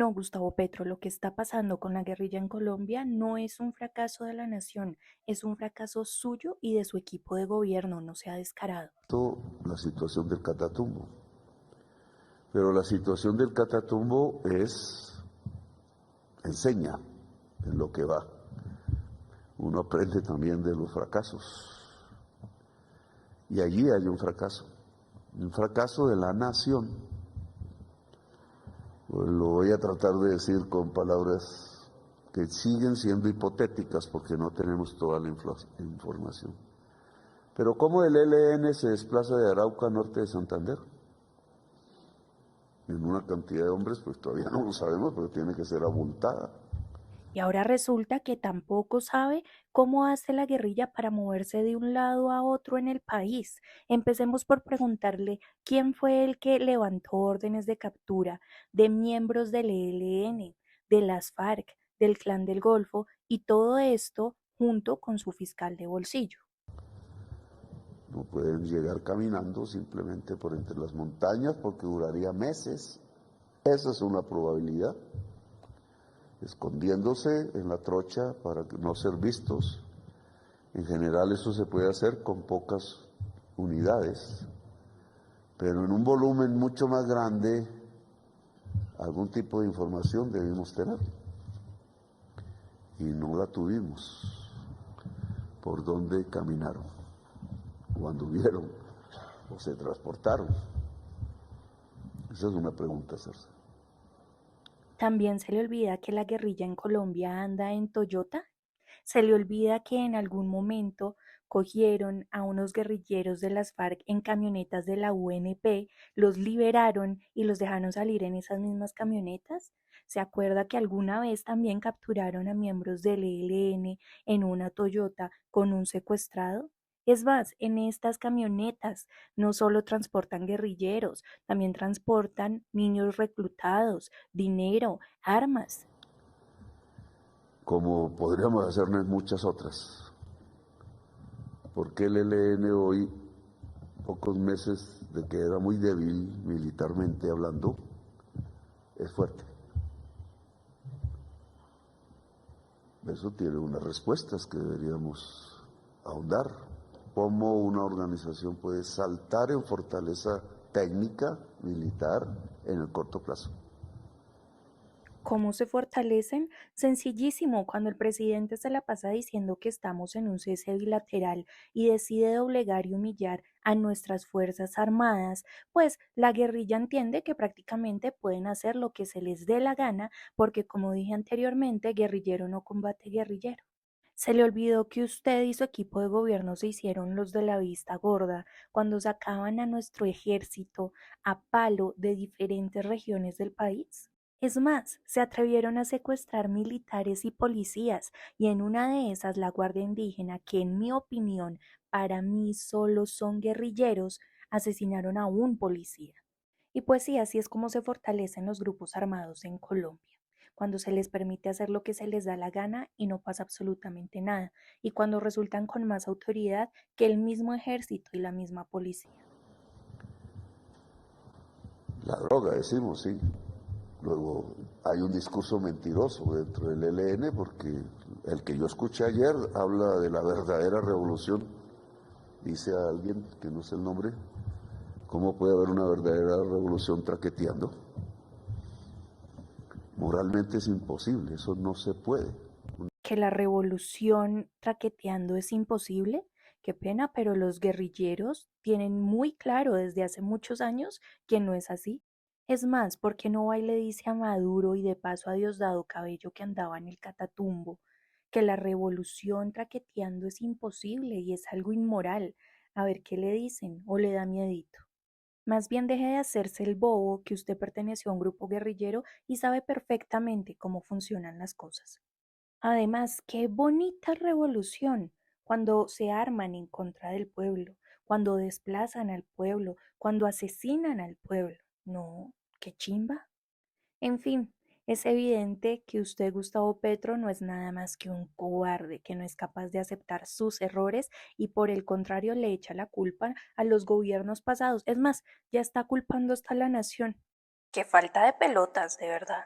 No, Gustavo Petro, lo que está pasando con la guerrilla en Colombia no es un fracaso de la nación, es un fracaso suyo y de su equipo de gobierno, no sea descarado. La situación del Catatumbo. Pero la situación del Catatumbo enseña en lo que va. Uno aprende también de los fracasos. Y allí hay un fracaso de la nación. Pues lo voy a tratar de decir con palabras que siguen siendo hipotéticas porque no tenemos toda la información. Pero ¿cómo el ELN se desplaza de Arauca a norte de Santander? En una cantidad de hombres, pues todavía no lo sabemos, pero tiene que ser abultada. Y ahora resulta que tampoco sabe cómo hace la guerrilla para moverse de un lado a otro en el país. Empecemos por preguntarle quién fue el que levantó órdenes de captura de miembros del ELN, de las FARC, del Clan del Golfo y todo esto junto con su fiscal de bolsillo. No pueden llegar caminando simplemente por entre las montañas porque duraría meses. Esa es una probabilidad. Escondiéndose en la trocha para no ser vistos. En general eso se puede hacer con pocas unidades, pero en un volumen mucho más grande algún tipo de información debimos tener y no la tuvimos. ¿Por dónde caminaron? ¿O anduvieron? ¿O se transportaron? Esa es una pregunta, Cerce. También se le olvida que la guerrilla en Colombia anda en Toyota. Se le olvida que en algún momento cogieron a unos guerrilleros de las FARC en camionetas de la UNP, los liberaron y los dejaron salir en esas mismas camionetas. ¿Se acuerda que alguna vez también capturaron a miembros del ELN en una Toyota con un secuestrado? Es más, en estas camionetas no solo transportan guerrilleros, también transportan niños reclutados, dinero, armas. Como podríamos hacernos muchas otras. ¿Por qué el ELN hoy, pocos meses de que era muy débil militarmente hablando, es fuerte? Eso tiene unas respuestas que deberíamos ahondar. ¿Cómo una organización puede saltar en fortaleza técnica, militar, en el corto plazo? ¿Cómo se fortalecen? Sencillísimo, cuando el presidente se la pasa diciendo que estamos en un cese bilateral y decide doblegar y humillar a nuestras fuerzas armadas, pues la guerrilla entiende que prácticamente pueden hacer lo que se les dé la gana, porque como dije anteriormente, guerrillero no combate guerrillero. Se le olvidó que usted y su equipo de gobierno se hicieron los de la vista gorda cuando sacaban a nuestro ejército a palo de diferentes regiones del país. Es más, se atrevieron a secuestrar militares y policías, y en una de esas la Guardia Indígena, que en mi opinión, para mí solo son guerrilleros, asesinaron a un policía. Y pues sí, así es como se fortalecen los grupos armados en Colombia, cuando se les permite hacer lo que se les da la gana y no pasa absolutamente nada, y cuando resultan con más autoridad que el mismo ejército y la misma policía. La droga, decimos, sí. Luego hay un discurso mentiroso dentro del ELN porque el que yo escuché ayer habla de la verdadera revolución. Dice a alguien que no sé el nombre, ¿cómo puede haber una verdadera revolución traqueteando? Moralmente es imposible, eso no se puede. Que la revolución traqueteando es imposible. Qué pena, pero los guerrilleros tienen muy claro desde hace muchos años que no es así. Es más, ¿por qué no va y le dice a Maduro y de paso a Diosdado Cabello que andaba en el Catatumbo que la revolución traqueteando es imposible y es algo inmoral? A ver qué le dicen o le da miedito. Más bien deje de hacerse el bobo, que usted perteneció a un grupo guerrillero y sabe perfectamente cómo funcionan las cosas. Además, qué bonita revolución cuando se arman en contra del pueblo, cuando desplazan al pueblo, cuando asesinan al pueblo. No, qué chimba. En fin, es evidente que usted, Gustavo Petro, no es nada más que un cobarde que no es capaz de aceptar sus errores y por el contrario le echa la culpa a los gobiernos pasados. Es más, ya está culpando hasta la nación. Qué falta de pelotas, de verdad.